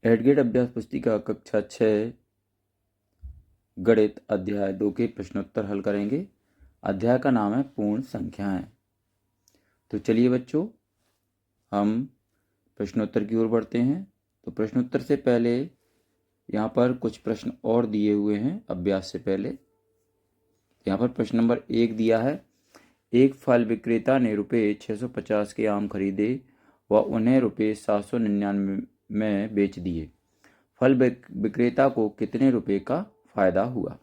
एडगेट अभ्यास पुस्तिका कक्षा 6 गणित अध्याय 2 के प्रश्नोत्तर हल करेंगे। अध्याय का नाम है पूर्ण संख्याएं। तो चलिए बच्चों, हम प्रश्नोत्तर की ओर बढ़ते हैं। तो प्रश्नोत्तर से पहले यहाँ पर कुछ प्रश्न और दिए हुए हैं अभ्यास से पहले। यहाँ पर प्रश्न नंबर 1 दिया है। एक फल विक्रेता ने रुपये 650 के आम खरीदे व उन्हें रुपये 799 में बेच दिए। फल विक्रेता को कितने रुपए का फायदा हुआ?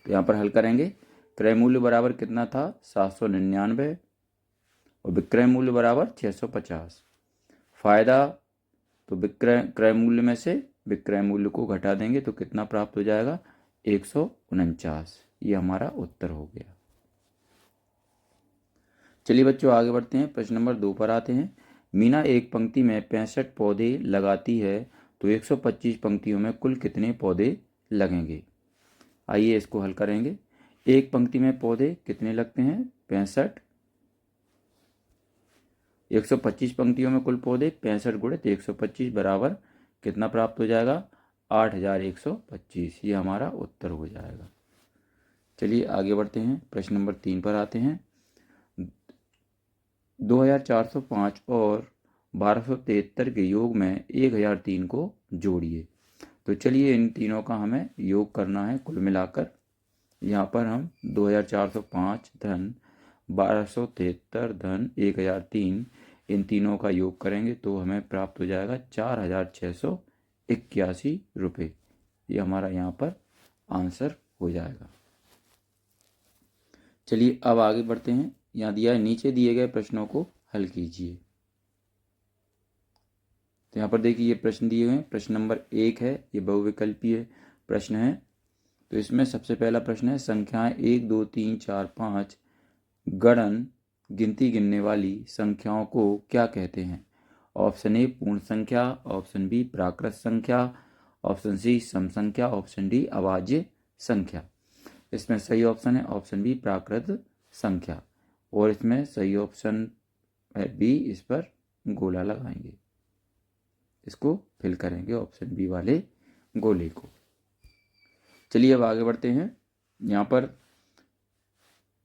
तो यहाँ पर हल करेंगे। क्रय मूल्य बराबर कितना था? 799 और विक्रय मूल्य बराबर 650। फायदा, तो क्रय मूल्य में से विक्रय मूल्य को घटा देंगे तो कितना प्राप्त हो जाएगा? 149। ये हमारा उत्तर हो गया। चलिए बच्चों, आगे बढ़ते हैं। प्रश्न नंबर 2 पर आते हैं। मीना एक पंक्ति में 65 पौधे लगाती है तो 125 पंक्तियों में कुल कितने पौधे लगेंगे? आइए इसको हल करेंगे। एक पंक्ति में पौधे कितने लगते हैं? 65। 125 पंक्तियों में कुल पौधे 65 गुणित 125 बराबर कितना प्राप्त हो जाएगा? 8125। ये हमारा उत्तर हो जाएगा। चलिए आगे बढ़ते हैं। प्रश्न नंबर 3 पर आते हैं। 2405 और 1273 के योग में 1003 को जोड़िए। तो चलिए इन तीनों का हमें योग करना है कुल मिलाकर। यहाँ पर हम 2405 धन 1273 धन 1003 इन तीनों का योग करेंगे तो हमें प्राप्त हो जाएगा 4681 रुपये। ये हमारा यहाँ पर आंसर हो जाएगा। चलिए अब आगे बढ़ते हैं। यहाँ दिया है, नीचे दिए गए प्रश्नों को हल कीजिए। तो यहाँ पर देखिए ये प्रश्न दिए हुए हैं। प्रश्न नंबर 1 है, ये बहुविकल्पीय प्रश्न है। तो इसमें सबसे पहला प्रश्न है, संख्याएं 1 2 3 4 5 गणन गिनती गिनने वाली संख्याओं को क्या कहते हैं? ऑप्शन ए पूर्ण संख्या, ऑप्शन बी प्राकृत संख्या, ऑप्शन सी सम संख्या, ऑप्शन डी अभाज्य संख्या। इसमें सही ऑप्शन है ऑप्शन बी प्राकृत संख्या, और इसमें सही ऑप्शन है बी। इस पर गोला लगाएंगे, इसको फिल करेंगे ऑप्शन बी वाले गोले को। चलिए अब आगे बढ़ते हैं। यहाँ पर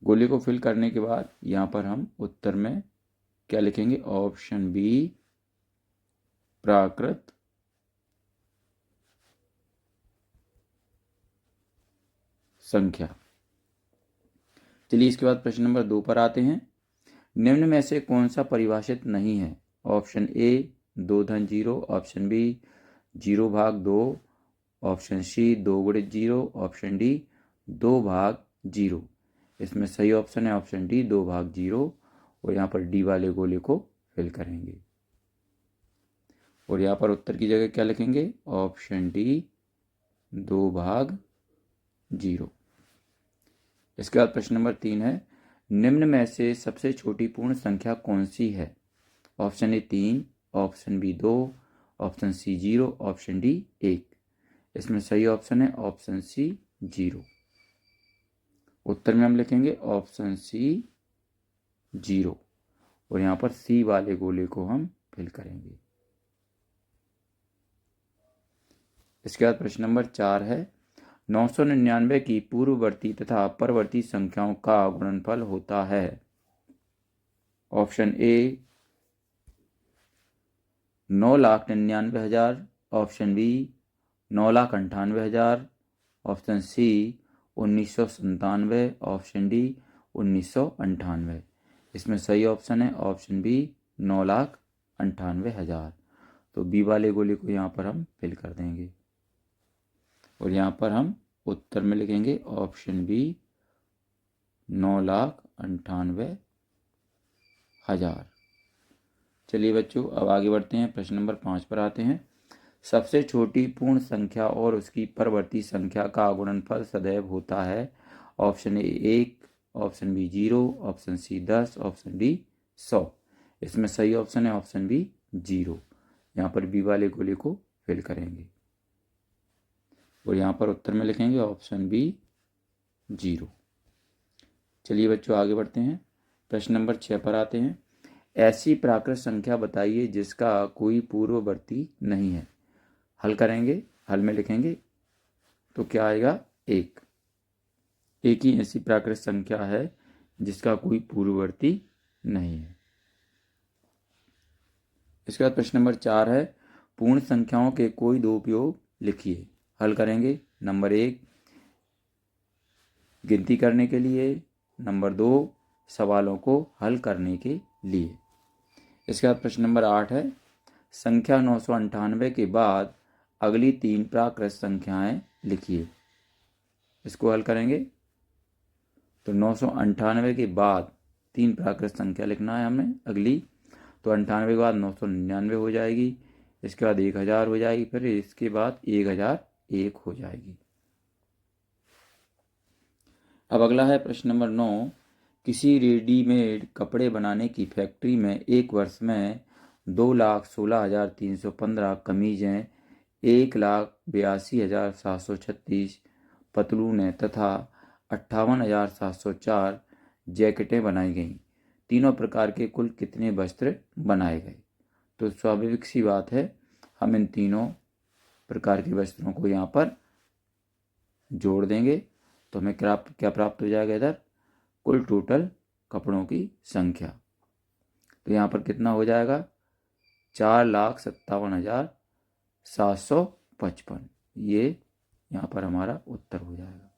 गोले को फिल करने के बाद यहाँ पर हम उत्तर में क्या लिखेंगे? ऑप्शन बी प्राकृत संख्या। चलिए इसके बाद प्रश्न नंबर 2 पर आते हैं। निम्न में से कौन सा परिभाषित नहीं है? ऑप्शन ए 2 धन 0, ऑप्शन बी 0 भाग 2, ऑप्शन सी 2 गुणित 0, ऑप्शन डी 2 भाग 0। इसमें सही ऑप्शन है ऑप्शन डी 2 भाग 0, और यहाँ पर डी वाले गोले को फिल करेंगे और यहाँ पर उत्तर की जगह क्या लिखेंगे? ऑप्शन डी 2 भाग 0। इसके बाद प्रश्न नंबर 3 है, निम्न में से सबसे छोटी पूर्ण संख्या कौन सी है? Option A 3, option B 2, option C 0, option D 1। इसमें सही ऑप्शन है ऑप्शन सी 0। उत्तर में हम लिखेंगे ऑप्शन सी 0, और यहाँ पर सी वाले गोले को हम फिल करेंगे। इसके बाद प्रश्न नंबर 4 है, 999 की पूर्ववर्ती तथा परवर्ती संख्याओं का गुणनफल होता है। Option A 9,99,000, option B 9,98,000, option C 1997, option D 1998। इसमें सही ऑप्शन है ऑप्शन बी 9,98,000। तो बी वाले गोले को यहाँ पर हम फिल कर देंगे और यहाँ पर हम उत्तर में लिखेंगे ऑप्शन बी 9,98,000। चलिए बच्चों अब आगे बढ़ते हैं। प्रश्न नंबर 5 पर आते हैं। सबसे छोटी पूर्ण संख्या और उसकी परवर्ती संख्या का गुणनफल सदैव होता है। Option A 1, option B 0, option C 10, option D 100। इसमें सही ऑप्शन है ऑप्शन बी 0। यहाँ पर बी वाले गोले को फिल करेंगे और यहाँ पर उत्तर में लिखेंगे ऑप्शन बी 0। चलिए बच्चों आगे बढ़ते हैं। प्रश्न नंबर 6 पर आते हैं। ऐसी प्राकृत संख्या बताइए जिसका कोई पूर्ववर्ती नहीं है। हल करेंगे, हल में लिखेंगे तो क्या आएगा, एक ही ऐसी प्राकृत संख्या है जिसका कोई पूर्ववर्ती नहीं है। इसके बाद प्रश्न नंबर 4 है, पूर्ण संख्याओं के कोई दो उपयोग लिखिए। हल करेंगे, नंबर 1 गिनती करने के लिए, नंबर 2 सवालों को हल करने के लिए। इसके बाद प्रश्न नंबर 8 है, संख्या 998 के बाद अगली 3 प्राकृत संख्याएं लिखिए। इसको हल करेंगे तो 998 के बाद 3 प्राकृत संख्या लिखना है हमें अगली, तो 98 के बाद 999 हो जाएगी, इसके बाद 1000 हो जाएगी, फिर इसके बाद 1001 हो जाएगी। अब अगला है प्रश्न नंबर 9, किसी रेडीमेड कपड़े बनाने की फैक्ट्री में एक वर्ष में 2,16,315 कमीजें, 1,82,736 पतलूनें तथा 58,704 जैकेटें बनाई गईं। तीनों प्रकार के कुल कितने वस्त्र बनाए गए? तो स्वाभाविक सी बात है, हम इन तीनों प्रकार के वस्त्रों को यहाँ पर जोड़ देंगे तो हमें क्या प्राप्त हो जाएगा, इधर कुल टोटल कपड़ों की संख्या। तो यहाँ पर कितना हो जाएगा, 4,57,755। ये यहाँ पर हमारा उत्तर हो जाएगा।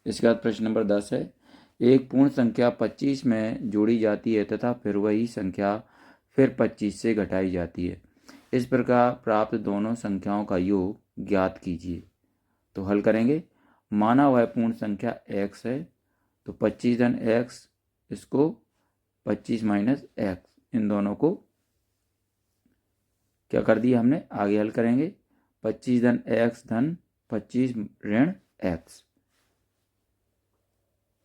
इसके बाद प्रश्न नंबर 10 है, एक पूर्ण संख्या 25 में जोड़ी जाती है तथा फिर वही संख्या फिर 25 से घटाई जाती है। इस प्रकार प्राप्त दोनों संख्याओं का योग ज्ञात कीजिए। तो हल करेंगे, माना वह पूर्ण संख्या x है, तो 25 धन x, इसको 25 माइनस x, इन दोनों को क्या कर दिया हमने, आगे हल करेंगे, 25 धन x धन 25 ऋण x,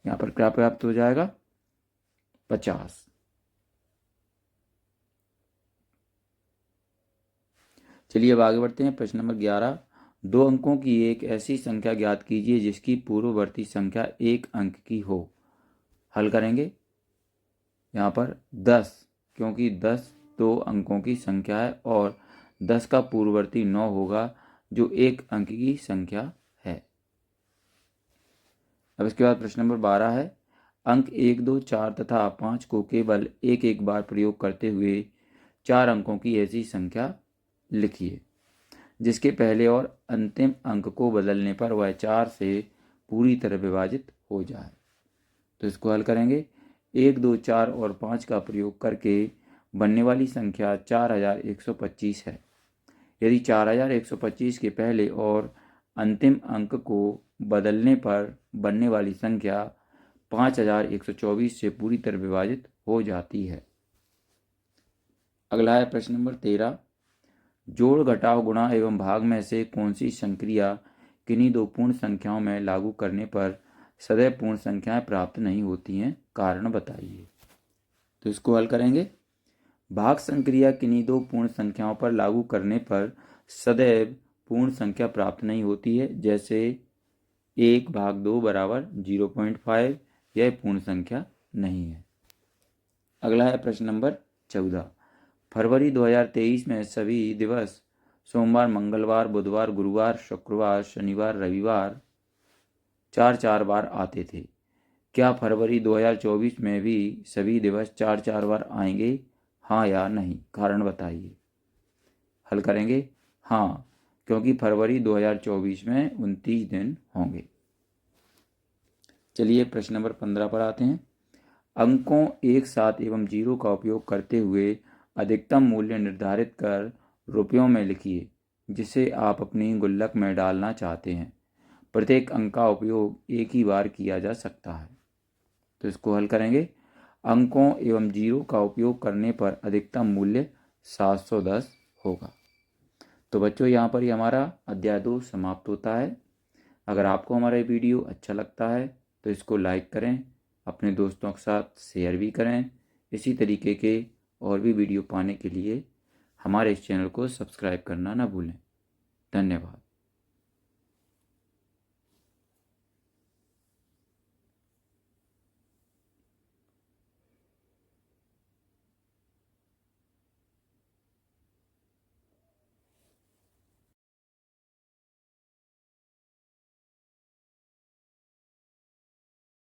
यहाँ पर क्या प्राप्त हो जाएगा, 50। चलिए अब आगे बढ़ते हैं। प्रश्न नंबर 11, 2 अंकों की एक ऐसी संख्या ज्ञात कीजिए जिसकी पूर्ववर्ती संख्या 1 अंक की हो। हल करेंगे, यहाँ पर 10, क्योंकि 10 2 अंकों की संख्या है और 10 का पूर्ववर्ती 9 होगा जो 1 अंक की संख्या है। अब इसके बाद प्रश्न नंबर 12 है, अंक 1, 2, 4 तथा 5 को केवल एक एक बार प्रयोग करते हुए 4 अंकों की ऐसी संख्या लिखिए जिसके पहले और अंतिम अंक को बदलने पर वह 4 से पूरी तरह विभाजित हो जाए। तो इसको हल करेंगे, 1, 2, 4 और 5 का प्रयोग करके बनने वाली संख्या 4125 है। यदि 4125 के पहले और अंतिम अंक को बदलने पर बनने वाली संख्या 5124 से पूरी तरह विभाजित हो जाती है। अगला है प्रश्न नंबर 13, जोड़ घटाव गुणा एवं भाग में से कौन सी संक्रिया किन्हीं दो पूर्ण संख्याओं में लागू करने पर सदैव पूर्ण संख्याएं प्राप्त नहीं होती हैं, कारण बताइए। तो इसको हल करेंगे, भाग संक्रिया किन्हीं दो पूर्ण संख्याओं पर लागू करने पर सदैव पूर्ण संख्या प्राप्त नहीं होती है, जैसे 1/2 बराबर 0.5, यह पूर्ण संख्या नहीं है। अगला है प्रश्न नंबर 14, फरवरी 2023 में सभी दिवस सोमवार, मंगलवार, बुधवार, गुरुवार, शुक्रवार, शनिवार, रविवार 4 बार आते थे। क्या फरवरी 2024 में भी सभी दिवस 4 बार आएंगे, हाँ या नहीं, कारण बताइए। हल करेंगे, हाँ, क्योंकि फरवरी 2024 में 29 दिन होंगे। चलिए प्रश्न नंबर 15 पर आते हैं, अंकों 1, 7 एवं 0 का उपयोग करते हुए अधिकतम मूल्य निर्धारित कर रुपयों में लिखिए जिसे आप अपनी गुल्लक में डालना चाहते हैं। प्रत्येक अंक का उपयोग एक ही बार किया जा सकता है। तो इसको हल करेंगे, अंकों एवं 0 का उपयोग करने पर अधिकतम मूल्य 710 होगा। तो बच्चों, यहाँ पर ही हमारा अध्याय 2 समाप्त होता है। अगर आपको हमारा वीडियो अच्छा लगता है तो इसको लाइक करें, अपने दोस्तों के साथ शेयर भी करें। इसी तरीके के और भी वीडियो पाने के लिए हमारे इस चैनल को सब्सक्राइब करना ना भूलें। धन्यवाद।